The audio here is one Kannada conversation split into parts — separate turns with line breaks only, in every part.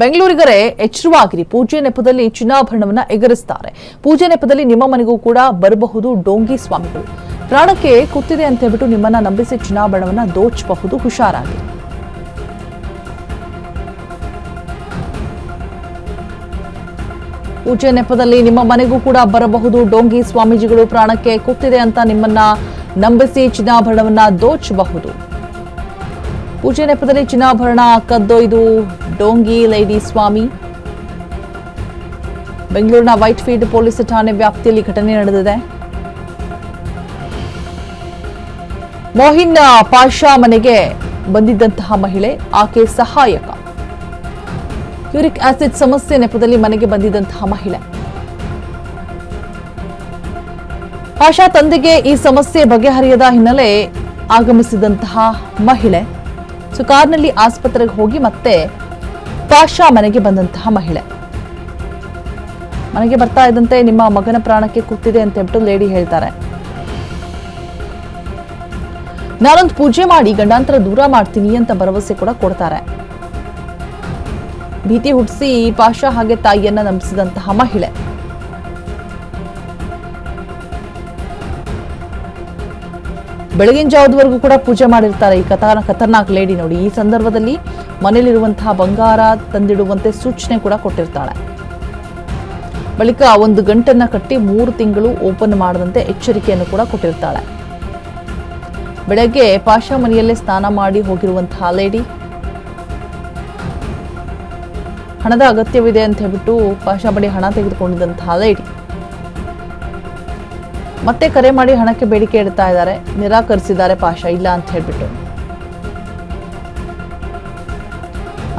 ಬೆಂಗಳೂರಿಗರೇ ಎಚ್ಚರವಾಗಿರಿ. ಪೂಜೆ ನೆಪದಲ್ಲಿ ಚಿನ್ನಾಭರಣವನ್ನ ಎಗರಿಸುತ್ತಾರೆ. ಪೂಜೆ ನೆಪದಲ್ಲಿ ನಿಮ್ಮ ಮನೆಗೂ ಕೂಡ ಬರಬಹುದು ಡೋಂಗಿ ಸ್ವಾಮಿಗಳು. ಪ್ರಾಣಕ್ಕೆ ಕುತ್ತಿದೆ ಅಂತ ಹೇಳ್ಬಿಟ್ಟು ನಿಮ್ಮನ್ನ ನಂಬಿಸಿ ಚಿನ್ನಾಭರಣವನ್ನ ದೋಚಬಹುದು. ಹುಷಾರಾಗಿ. ಪೂಜೆ ನೆಪದಲ್ಲಿ ನಿಮ್ಮ ಮನೆಗೂ ಕೂಡ ಬರಬಹುದು ಡೋಂಗಿ ಸ್ವಾಮೀಜಿಗಳು. ಪ್ರಾಣಕ್ಕೆ ಕುತ್ತಿದೆ ಅಂತ ನಿಮ್ಮನ್ನ ನಂಬಿಸಿ ಚಿನ್ನಾಭರಣವನ್ನ ದೋಚಬಹುದು. ಪೂಜೆ ನೆಪದಲ್ಲಿ ಚಿನ್ನಾಭರಣ ಕದ್ದೊಯ್ದು ಡೋಂಗಿ ಲೇಡಿ ಸ್ವಾಮಿ. ಬೆಂಗಳೂರಿನ ವೈಟ್ ಫೀಲ್ಡ್ ಪೊಲೀಸ್ ಠಾಣೆ ವ್ಯಾಪ್ತಿಯಲ್ಲಿ ಘಟನೆ ನಡೆದಿದೆ. ಮೋಹಿನ್ ಪಾಷಾ ಮನೆಗೆ ಬಂದಿದ್ದಂತಹ ಮಹಿಳೆ, ಆಕೆ ಸಹಾಯಕ. ಯೂರಿಕ್ ಆಸಿಡ್ ಸಮಸ್ಯೆ ನೆಪದಲ್ಲಿ ಮನೆಗೆ ಬಂದಿದ್ದಂತಹ ಮಹಿಳೆ. ಪಾಷಾ ತಂದೆಗೆ ಈ ಸಮಸ್ಯೆ ಬಗೆಹರಿಯದ ಹಿನ್ನೆಲೆ ಆಗಮಿಸಿದಂತಹ ಮಹಿಳೆ. ಕಾರ್ನಲ್ಲಿ ಆಸ್ಪತ್ರೆಗೆ ಹೋಗಿ ಮತ್ತೆ ಪಾಷಾ ಮನೆಗೆ ಬಂದಂತಹ ಮಹಿಳೆ. ಮನೆಗೆ ಬರ್ತಾ ಇದ್ದಂತೆ ನಿಮ್ಮ ಮಗನ ಪ್ರಾಣಕ್ಕೆ ಕುತ್ತಿದೆ ಅಂತ ಹೇಳ್ಬಿಟ್ಟು ಲೇಡಿ ಹೇಳ್ತಾರೆ. ನಾನೊಂದು ಪೂಜೆ ಮಾಡಿ ಗಂಡಾಂತರ ದೂರ ಮಾಡ್ತೀನಿ ಅಂತ ಭರವಸೆ ಕೂಡ ಕೊಡ್ತಾರೆ. ಭೀತಿ ಹುಟ್ಟಿಸಿ ಪಾಷಾ ಹಾಗೆ ತಾಯಿಯನ್ನ ನಂಬಿಸಿದಂತಹ ಮಹಿಳೆ. ಬೆಳಗಿನ ಜಾವದವರೆಗೂ ಕೂಡ ಪೂಜೆ ಮಾಡಿರ್ತಾರೆ ಈ ಖತರ್ನಾಕ್ ಲೇಡಿ. ನೋಡಿ, ಈ ಸಂದರ್ಭದಲ್ಲಿ ಮನೆಯಲ್ಲಿರುವಂತಹ ಬಂಗಾರ ತಂದಿಡುವಂತೆ ಸೂಚನೆ ಕೂಡ ಕೊಟ್ಟಿರ್ತಾಳೆ. ಬಳಿಕ 1 ಗಂಟನ್ನ ಕಟ್ಟಿ 3 ತಿಂಗಳು ಓಪನ್ ಮಾಡದಂತೆ ಎಚ್ಚರಿಕೆಯನ್ನು ಕೂಡ ಕೊಟ್ಟಿರ್ತಾಳೆ. ಬೆಳಗ್ಗೆ ಪಾಷಾ ಮನೆಯಲ್ಲೇ ಸ್ನಾನ ಮಾಡಿ ಹೋಗಿರುವಂತಹ ಲೇಡಿ. ಹಣದ ಅಗತ್ಯವಿದೆ ಅಂತ ಹೇಳ್ಬಿಟ್ಟು ಪಾಷಾ ಬಳಿ ಹಣ ತೆಗೆದುಕೊಂಡಿದ್ದಂತಹ ಲೇಡಿ ಮತ್ತೆ ಕರೆ ಮಾಡಿ ಹಣಕ್ಕೆ ಬೇಡಿಕೆ ಇಡ್ತಾ ಇದ್ದಾರೆ. ನಿರಾಕರಿಸಿದ್ದಾರೆ ಪಾಷಾ, ಇಲ್ಲ ಅಂತ ಹೇಳ್ಬಿಟ್ಟು.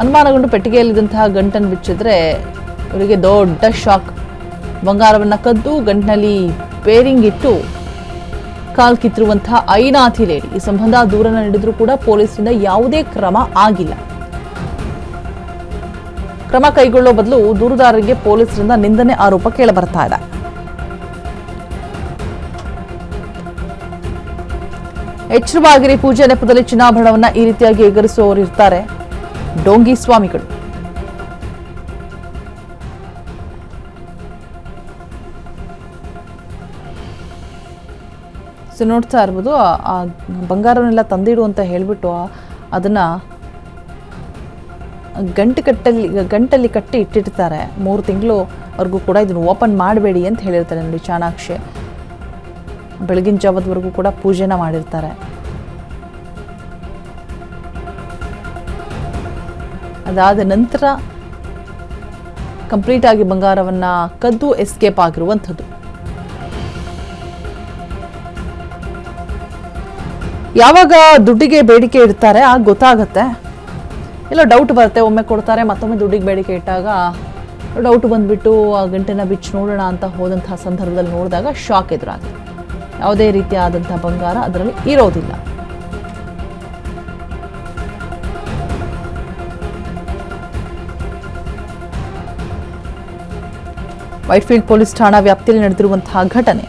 ಅನುಮಾನಗೊಂಡು ಪೆಟ್ಟಿಗೆಯಲ್ಲಿದ್ದಂತಹ ಗಂಟನ್ನು ಬಿಚ್ಚಿದ್ರೆ ಇವರಿಗೆ ದೊಡ್ಡ ಶಾಕ್. ಬಂಗಾರವನ್ನ ಕದ್ದು ಗಂಟಿನಲ್ಲಿ ಬೇರಿಂಗ್ ಇಟ್ಟು ಕಾಲ್ ಕಿತ್ತಿರುವಂತಹ ಐನಾಥಿ ಲೇಡಿ. ಈ ಸಂಬಂಧ ದೂರನ್ನ ನೀಡಿದ್ರೂ ಕೂಡ ಪೊಲೀಸರಿಂದ ಯಾವುದೇ ಕ್ರಮ ಆಗಿಲ್ಲ. ಕ್ರಮ ಕೈಗೊಳ್ಳೋ ಬದಲು ದೂರುದಾರರಿಗೆ ಪೊಲೀಸರಿಂದ ನಿಂದನೆ ಆರೋಪ ಕೇಳಬರ್ತಾ ಇದೆ. ಎಚ್ಚರವಾಗಿರಿ. ಪೂಜೆ ನೆಪದಲ್ಲಿ ಚಿನ್ನಾಭರಣವನ್ನ ಈ ರೀತಿಯಾಗಿ ಎಗರಿಸುವವರು ಇರ್ತಾರೆ, ಡೋಂಗಿ ಸ್ವಾಮಿಗಳು. ನೋಡ್ತಾ ಇರ್ಬೋದು, ಆ ಬಂಗಾರವನ್ನೆಲ್ಲ ತಂದಿಡು ಅಂತ ಹೇಳ್ಬಿಟ್ಟು ಅದನ್ನ ಗಂಟಲ್ಲಿ ಕಟ್ಟಿ ಇಟ್ಟಿರ್ತಾರೆ. 3 ತಿಂಗಳವರೆಗೂ ಕೂಡ ಇದನ್ನು ಓಪನ್ ಮಾಡಬೇಡಿ ಅಂತ ಹೇಳಿರ್ತಾರೆ. ನೋಡಿ, ಚಾಣಾಕ್ಷೆ ಬೆಳಗಿನ ಜಾವದವರೆಗೂ ಕೂಡ ಪೂಜೆನ ಮಾಡಿರ್ತಾರೆ. ಅದಾದ ನಂತರ ಕಂಪ್ಲೀಟ್ ಆಗಿ ಬಂಗಾರವನ್ನ ಕದ್ದು ಎಸ್ಕೇಪ್ ಆಗಿರುವಂಥದ್ದು. ಯಾವಾಗ ದುಡ್ಡಿಗೆ ಬೇಡಿಕೆ ಇಡ್ತಾರೆ ಆಗ ಗೊತ್ತಾಗತ್ತೆ. ಎಲ್ಲ ಡೌಟ್ ಬರುತ್ತೆ. ಒಮ್ಮೆ ಕೊಡ್ತಾರೆ, ಮತ್ತೊಮ್ಮೆ ದುಡ್ಡಿಗೆ ಬೇಡಿಕೆ ಇಟ್ಟಾಗ ಡೌಟ್ ಬಂದ್ಬಿಟ್ಟು ಆ ಗಂಟೆನ ಬಿಚ್ಚಿ ನೋಡೋಣ ಅಂತ ಹೋದಂತಹ ಸಂದರ್ಭದಲ್ಲಿ ನೋಡಿದಾಗ ಶಾಕ್ ಎದುರಾಗುತ್ತೆ. ಯಾವುದೇ ರೀತಿಯಾದಂತಹ ಬಂಗಾರ ಅದರಲ್ಲಿ ಇರೋದಿಲ್ಲ. ವೈಟ್ ಫೀಲ್ಡ್ ಪೊಲೀಸ್ ಠಾಣಾ ವ್ಯಾಪ್ತಿಯಲ್ಲಿ ನಡೆದಿರುವಂತಹ ಘಟನೆ.